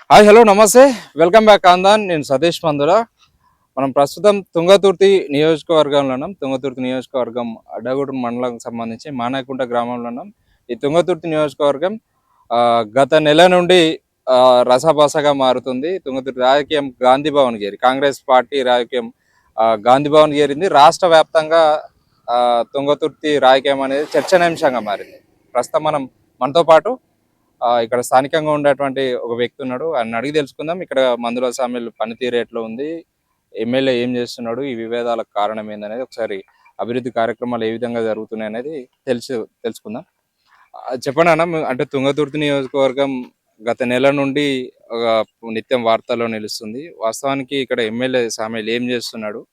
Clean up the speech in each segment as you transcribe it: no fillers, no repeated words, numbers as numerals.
Hi hello నమస్తే welcome back ఆందాన్ నేను సతీష్ మందుల. మనం ప్రస్తుతం తుంగతుర్తి నియోజకవర్గంలో ఉన్నాం. తుంగతుర్తి నియోజకవర్గం అడ్డగూడెం మండలంకి సంబంధించి మానాయకుంట గ్రామంలో ఉన్నాం. ఈ తుంగతుర్తి నియోజకవర్గం గత నెల నుండి రసబసగా మారుతుంది. తుంగతుర్తి రాజకీయం గాంధీ భవన్ చేరి కాంగ్రెస్ పార్టీ రాజకీయం గాంధీ భవన్ చేరింది. రాష్ట్ర వ్యాప్తంగా తుంగతుర్తి రాజకీయం అనేది చర్చనీయాంశంగా మారింది. ప్రస్తుతం మనతో పాటు ఇక్కడ స్థానికంగా ఉండేటువంటి ఒక వ్యక్తి ఉన్నాడు. ఆయన అడిగి తెలుసుకుందాం. ఇక్కడ మందుల సామిల్ పనితీరు ఎట్లా ఉంది, ఎమ్మెల్యే ఏం చేస్తున్నాడు, ఈ విభేదాలకు కారణం ఏందనేది ఒకసారి అభివృద్ధి కార్యక్రమాలు ఏ విధంగా జరుగుతున్నాయి అనేది తెలుసుకుందాం. చెప్పండి అన్న, అంటే తుంగతుర్తి నియోజకవర్గం గత నెల నుండి ఒక నిత్యం వార్తల్లో నిలుస్తుంది. వాస్తవానికి ఇక్కడ ఎమ్మెల్యే సామిల్ ఏం చేస్తున్నాడు,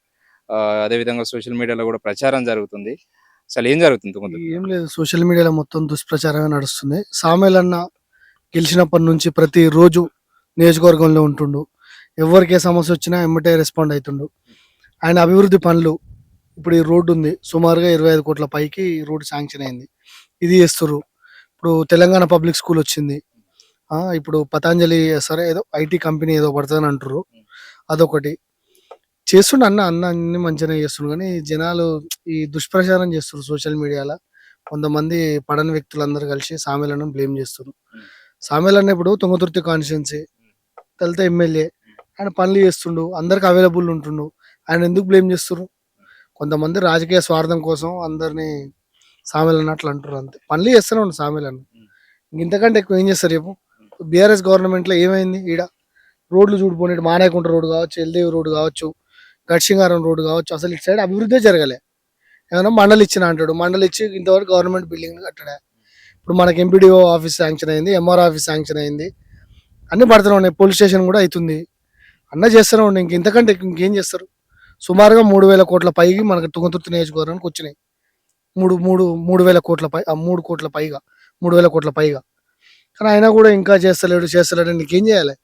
అదేవిధంగా సోషల్ మీడియాలో కూడా ప్రచారం జరుగుతుంది. అసలు ఏం జరుగుతుంది తుంగతుర్తి? ఏం లేదు, సోషల్ మీడియాలో మొత్తం దుష్ప్రచారమే నడుస్తుంది. సామేలన్న గెలిచినప్పటి నుంచి ప్రతి రోజు నియోజకవర్గంలో ఉంటుండు. ఎవరికి ఏ సమస్య వచ్చినా ఎమ్మటే రెస్పాండ్ అవుతుండు. ఆయన అభివృద్ధి పనులు, ఇప్పుడు ఈ రోడ్డు ఉంది, సుమారుగా 25 కోట్ల పైకి ఈ రోడ్డు శాంక్షన్ అయింది. ఇది చేస్తుర్రు. ఇప్పుడు తెలంగాణ పబ్లిక్ స్కూల్ వచ్చింది. ఇప్పుడు పతాంజలి సరే ఏదో ఐటీ కంపెనీ ఏదో పడుతుందని అంటారు, అదొకటి చేస్తుండు. అన్న అన్ని మంచిగానే చేస్తుండు, కానీ జనాలు ఈ దుష్ప్రచారం చేస్తున్నారు సోషల్ మీడియాలో. కొంతమంది పడని వ్యక్తులందరూ కలిసి సామేలను బ్లేమ్ చేస్తున్నారు. సామేలన్న ఇప్పుడు తుంగతుర్తి కాన్స్టిట్యున్సీ దళిత ఎమ్మెల్యే, ఆయన పనులు చేస్తుండు, అందరికి అవైలబుల్ ఉంటుండు. ఆయన ఎందుకు బ్లేమ్ చేస్తున్నారు? కొంతమంది రాజకీయ స్వార్థం కోసం అందరినీ సామేలన్న అట్లా అంటారు, అంతే. పనులు చేస్తూనే ఉండు సామేలన్న. ఇంతకంటే ఎక్కువ ఏం చేస్తారు చెప్పు? బీఆర్ఎస్ గవర్నమెంట్లో ఏమైంది? ఈడ రోడ్లు చూడిపోయినట్టు మానాయకుంట రోడ్డు కావచ్చు, ఎల్దేవి రోడ్డు కావచ్చు, గడ్సింగారం రోడ్డు కావచ్చు, అసలు ఇటు సైడ్ అభివృద్ధి జరగలే. ఏమైనా మండలి ఇచ్చిన అంటాడు, మండలి ఇచ్చి ఇంతవరకు గవర్నమెంట్ బిల్డింగ్ కట్టడా. ఇప్పుడు మనకి ఎంపీడీఓ ఆఫీస్ శాంక్షన్ అయింది, ఎంఆర్ ఆఫీస్ శాంక్షన్ అయింది, అన్ని పడుతూనే ఉన్నాయి. పోలీస్ స్టేషన్ కూడా అవుతుంది. అన్న చేస్తూనే ఉండే. ఇంతకంటే ఇంకేం చేస్తారు? సుమారుగా 3,000 కోట్ల పైకి మనకి తుంగతుర్తి నియోజకవర్గానికి వచ్చినాయి. మూడు మూడు 3,000 కోట్ల పై 3 కోట్ల పైగా 3,000 కోట్ల పైగా. కానీ అయినా కూడా ఇంకా చేస్తలేడు. నీకేం చేయాలి?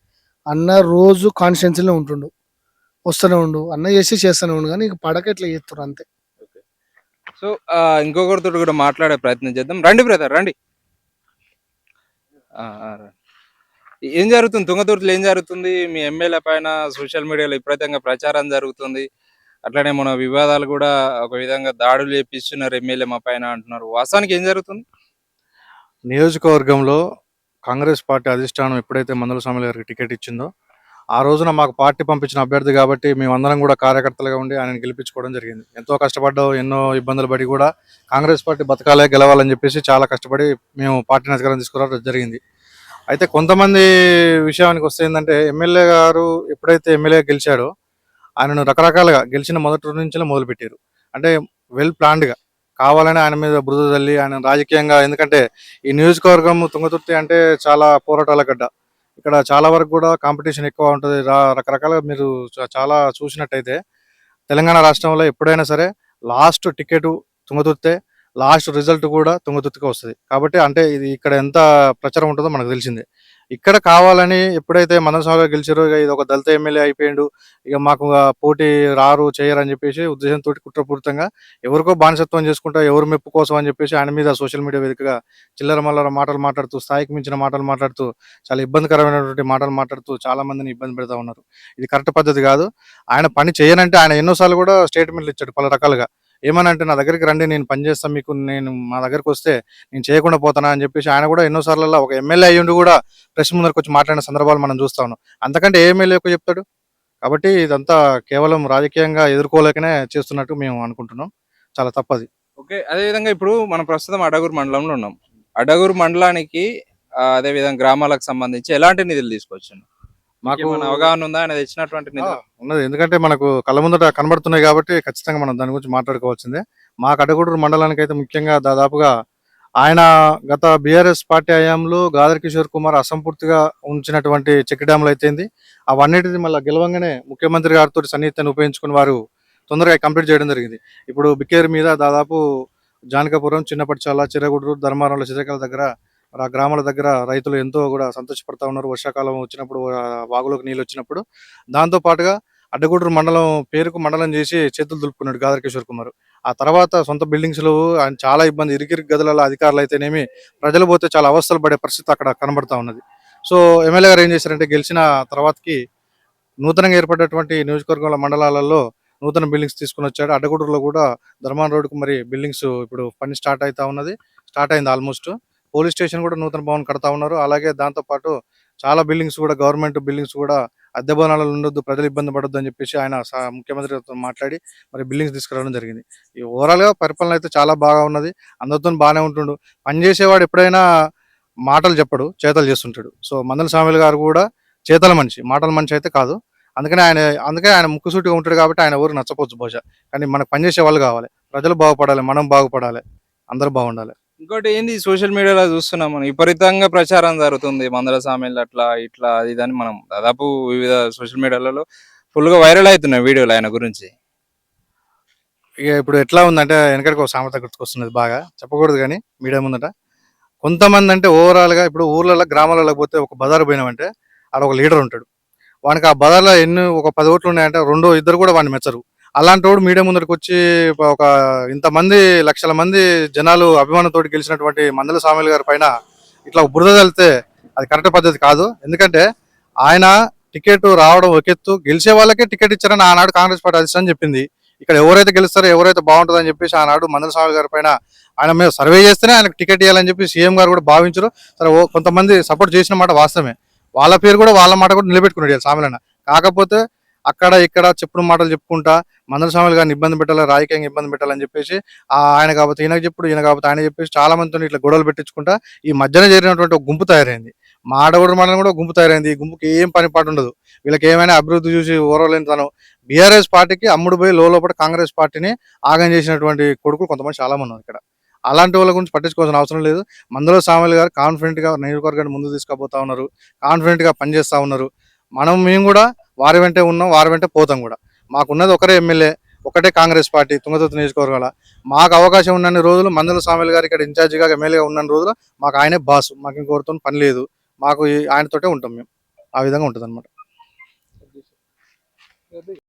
అన్న రోజు కాన్స్టిట్యున్సీలో ఉంటుండు, వస్తూనే ఉండు, అన్న చేస్తూనే ఉండు, కానీ పడక ఎట్లా చేస్తారు, అంతే. సో ఇంకొకరితో కూడా మాట్లాడే ప్రయత్నం చేద్దాం. రండి బ్రదర్, రండి. ఏం జరుగుతుంది తుంగతుర్తిలో? ఏం జరుగుతుంది? మీ ఎమ్మెల్యే పైన సోషల్ మీడియాలో విపరీతంగా ప్రచారం జరుగుతుంది. అట్లనే మన వివాదాలు కూడా ఒక విధంగా దాడులు చేపిస్తున్నారు ఎమ్మెల్యే మా పైన అంటున్నారు. వాస్తవానికి ఏం జరుగుతుంది? నియోజకవర్గంలో కాంగ్రెస్ పార్టీ అధిష్టానం ఎప్పుడైతే మందుల స్వామి గారికి టికెట్ ఇచ్చిందో ఆ రోజున మాకు పార్టీ పంపించిన అభ్యర్థి కాబట్టి మేమందరం కూడా కార్యకర్తలుగా ఉండి ఆయన గెలిపించుకోవడం జరిగింది. ఎంతో కష్టపడ్డాం, ఎన్నో ఇబ్బందులు పడి కూడా కాంగ్రెస్ పార్టీ బతకాలే, గెలవాలని చెప్పేసి చాలా కష్టపడి మేము పార్టీని అధికారం తీసుకురావడం జరిగింది. అయితే కొంతమంది విషయానికి వస్తే ఏంటంటే, ఎమ్మెల్యే గారు ఎప్పుడైతే ఎమ్మెల్యే గెలిచాడో ఆయనను రకరకాలుగా గెలిచిన మొదటి రోజు నుంచి మొదలుపెట్టారు. అంటే వెల్ ప్లాన్డ్గా కావాలని ఆయన మీద బురద తల్లి ఆయన రాజకీయంగా, ఎందుకంటే ఈ నియోజకవర్గం తుంగతుర్తి అంటే చాలా పోరాటాల గడ్డ. ఇక్కడ చాలా వరకు కూడా కాంపిటీషన్ ఎక్కువ ఉంటుంది. రకరకాలుగా మీరు చాలా చూసినట్టయితే తెలంగాణ రాష్ట్రంలో ఎప్పుడైనా సరే లాస్ట్ టికెట్ తుంగతుర్తే, లాస్ట్ రిజల్ట్ కూడా తుంగతుర్తికి వస్తుంది. కాబట్టి అంటే ఇది ఇక్కడ ఎంత ప్రచారం ఉంటుందో మనకు తెలిసిందే. ఇక్కడ కావాలని ఎప్పుడైతే మందస్వామి గారు గెలిచారో, ఇక ఇది ఒక దళిత ఎమ్మెల్యే అయిపోయిండు, ఇక మాకు పోటీ రారు చేయరు అని చెప్పేసి ఉద్దేశంతో కుట్రపూరితంగా ఎవరికో బానిసత్వం చేసుకుంటా, ఎవరు మెప్పు కోసం అని చెప్పేసి ఆయన మీద సోషల్ మీడియా వేదికగా చిల్లర మల్లర మాటలు మాట్లాడుతూ, స్థాయికి మించిన మాటలు మాట్లాడుతూ, చాలా ఇబ్బందికరమైనటువంటి మాటలు మాట్లాడుతూ చాలా మందిని ఇబ్బంది పెడతా ఉన్నారు. ఇది కరెక్ట్ పద్ధతి కాదు. ఆయన పని చేయనంటే ఆయన ఎన్నోసార్లు కూడా స్టేట్మెంట్లు ఇచ్చాడు పలు రకాలుగా. ఏమనంటే, నా దగ్గరికి రండి, నేను పని చేస్తాను, మీకు నేను మా దగ్గరికి వస్తే నేను చేయకుండా పోతానా అని చెప్పేసి ఆయన కూడా ఎన్నోసార్లు ఒక ఎమ్మెల్యే అయ్యుండి కూడా ప్రెస్ ముందరకు వచ్చి మాట్లాడిన సందర్భాలు మనం చూస్తా ఉన్నాం. అంతకంటే ఏ ఎమ్మెల్యే ఎక్కువ చెప్తాడు? కాబట్టి ఇదంతా కేవలం రాజకీయంగా ఎదుర్కోలేకనే చేస్తున్నట్టు మేము అనుకుంటున్నాం. చాలా తప్పది. ఓకే, అదేవిధంగా ఇప్పుడు మనం ప్రస్తుతం అడగూరు మండలంలో ఉన్నాం. అడగూరు మండలానికి అదే విధంగా గ్రామాలకు సంబంధించి ఎలాంటి నిధులు తీసుకొచ్చాను? మాకు అవగాహన ఉందా ఆయన తెచ్చినటువంటి నిధులు? ఉన్నది, ఎందుకంటే మనకు కళ్ళ ముందట కనబడుతున్నాయి కాబట్టి ఖచ్చితంగా మనం దాని గురించి మాట్లాడుకోవాల్సిందే. మా కడగూడూరు మండలానికి అయితే ముఖ్యంగా దాదాపుగా ఆయన గత బీఆర్ఎస్ పార్టీ హయాంలో గాదర్ కిషోర్ కుమార్ అసంపూర్తిగా ఉంచినటువంటి చెక్ డ్యాములు అయితేంది, అవన్నిటిని మళ్ళీ గెలవంగానే ముఖ్యమంత్రి గారితో సన్నిహితాన్ని ఉపయోగించుకుని వారు తొందరగా కంప్లీట్ చేయడం జరిగింది. ఇప్పుడు బికేర్ మీద దాదాపు జానకాపురం, చిన్నపటిచాల, చిరగుడూరు, ధర్మారంలో చిరకాల దగ్గర ఆ గ్రామాల దగ్గర రైతులు ఎంతో కూడా సంతోషపడతా ఉన్నారు. వర్షాకాలం వచ్చినప్పుడు వాగులోకి నీళ్ళు వచ్చినప్పుడు. దాంతో పాటుగా అడ్డగూడూరు మండలం పేరుకు మండలం చేసి చేతులు దులుపుకున్నాడు గాదర్ కిషోర్ కుమార్. ఆ తర్వాత సొంత బిల్డింగ్స్లో ఆయన చాలా ఇబ్బంది, ఇరికిరికి గదులలో అధికారులు అయితేనేమి ప్రజలు పోతే చాలా అవస్థలు పడే పరిస్థితి అక్కడ కనబడతా ఉన్నది. సో ఎమ్మెల్యే గారు ఏం చేశారంటే గెలిచిన తర్వాతకి నూతనంగా ఏర్పడినటువంటి నియోజకవర్గాల మండలాలలో నూతన బిల్డింగ్స్ తీసుకుని వచ్చాడు. అడ్డగూడూరులో కూడా ధర్మాన్ రోడ్డుకు మరి బిల్డింగ్స్ ఇప్పుడు పని స్టార్ట్ అయింది ఆల్మోస్ట్. పోలీస్ స్టేషన్ కూడా నూతన భవన్ కడతా ఉన్నారు. అలాగే దాంతోపాటు చాలా బిల్డింగ్స్ కూడా గవర్నమెంట్ బిల్డింగ్స్ కూడా అద్దె భవనాలలో ఉండొద్దు, ప్రజలు ఇబ్బంది పడొద్దు అని చెప్పేసి ఆయన ముఖ్యమంత్రితో మాట్లాడి మరి బిల్డింగ్స్ తీసుకురావడం జరిగింది. ఈ ఓవరాల్గా పరిపాలన అయితే చాలా బాగా ఉన్నది. అందరితో బాగానే ఉంటుండు. పనిచేసేవాడు ఎప్పుడైనా మాటలు చెప్పడు, చేతలు చేస్తుంటాడు. సో మందల సామెల్ గారు కూడా చేతల మనిషి, మాటల మనిషి అయితే కాదు. అందుకే ఆయన ముక్కుసూటిగా ఉంటాడు కాబట్టి ఆయన ఎవరు నచ్చపోవచ్చు బహుశా. కానీ మనకు పనిచేసే వాళ్ళు కావాలి, ప్రజలు బాగుపడాలి, మనం బాగుపడాలి, అందరూ బాగుండాలి. ఇంకోటి ఏంది, సోషల్ మీడియాలో చూస్తున్నాం మనం, విపరీతంగా ప్రచారం జరుగుతుంది మందల సామెలు అట్లా ఇట్లా అది ఇది అని. మనం దాదాపు వివిధ సోషల్ మీడియాలలో ఫుల్గా వైరల్ అవుతున్నాయి వీడియోలు ఆయన గురించి. ఇక ఇప్పుడు ఎట్లా ఉందంటే వెనకడికి ఒక సామెత గుర్తుకొస్తున్నది, బాగా చెప్పకూడదు కానీ మీడియా ముందట. కొంతమంది అంటే ఓవరాల్గా ఇప్పుడు ఊర్లలో గ్రామాలలో పోతే ఒక బజారు పోయినామంటే ఆడ ఒక లీడర్ ఉంటాడు. వానికి ఆ బజార్లో ఒక 10 ఓట్లు ఉన్నాయంటే ఇద్దరు కూడా వాడిని మెచ్చరు. అలాంటి వాడు మీడియా ముందరికి వచ్చి ఒక ఇంతమంది లక్షల మంది జనాలు అభిమానంతో గెలిచినటువంటి మందల సామెల్ గారి పైన ఇట్లా బురద చల్లితే అది కరెక్ట్ పద్ధతి కాదు. ఎందుకంటే ఆయన టికెట్ రావడం ఒక ఎత్తు, గెలిచే వాళ్ళకే టికెట్ ఇచ్చారని ఆనాడు కాంగ్రెస్ పార్టీ అధిష్టానం చెప్పింది. ఇక్కడ ఎవరైతే గెలుస్తారో ఎవరైతే బాగుంటుందని చెప్పేసి ఆనాడు మందల సామెల్ గారి పైన ఆయన మీద సర్వే చేస్తేనే ఆయనకు టికెట్ ఇవ్వాలని చెప్పి సీఎం గారు కూడా భావించరు. సరే కొంతమంది సపోర్ట్ చేసిన మాట వాస్తవమే, వాళ్ళ పేరు కూడా వాళ్ళ మాట కూడా నిలబెట్టుకున్నాడు సామెలన్న. కాకపోతే అక్కడ ఇక్కడ చెప్పుడు మాటలు చెప్పుకుంటా మందల సామెల్ గారిని ఇబ్బంది పెట్టాలి, రాజకీయంగా ఇబ్బంది పెట్టాలని చెప్పేసి ఆయన కాకపోతే ఈయనకు చెప్పుడు, ఈయన కాకపోతే ఆయన చెప్పేసి చాలా మందితో ఇట్లా గొడవలు పెట్టించుకుంటా ఈ మధ్యన చేరినటువంటి ఒక గుంపు తయారైంది. మా ఆడగూడ మండలం కూడా గుంపు తయారైంది. ఈ గుంపుకి ఏం పని పాటు ఉండదు. వీళ్ళకి ఏమైనా అభివృద్ధి చూసి ఓరలేని తను బీఆర్ఎస్ పార్టీకి అమ్ముడు పోయి లోపల కాంగ్రెస్ పార్టీని ఆగం చేసినటువంటి కొడుకులు కొంతమంది చాలా మంది ఉన్నారు ఇక్కడ. అలాంటి వాళ్ళ గురించి పట్టించుకోవాల్సిన అవసరం లేదు. మందల సామెల్ గారు కాన్ఫిడెంట్ గా నియోజకవర్గాన్ని ముందు తీసుకుపోతా ఉన్నారు, కాన్ఫిడెంట్ గా పనిచేస్తా ఉన్నారు. మేము కూడా వారి వెంటే ఉన్నాం, వారి వెంటే పోతాం కూడా. మాకున్నది ఒకరే ఎమ్మెల్యే, ఒకటే కాంగ్రెస్ పార్టీ తుంగతుర్తి నియోజకవర్గాల. మాకు అవకాశం ఉన్నన్ని రోజులు మందల సామెల్ గారు ఇక్కడ ఇన్ఛార్జిగా ఎమ్మెల్యేగా ఉన్న రోజులు మాకు ఆయనే బాసు, మాకు ఇంకోరితో పని లేదు, మాకు ఆయనతోటే ఉంటాం మేము. ఆ విధంగా ఉంటుంది అనమాట.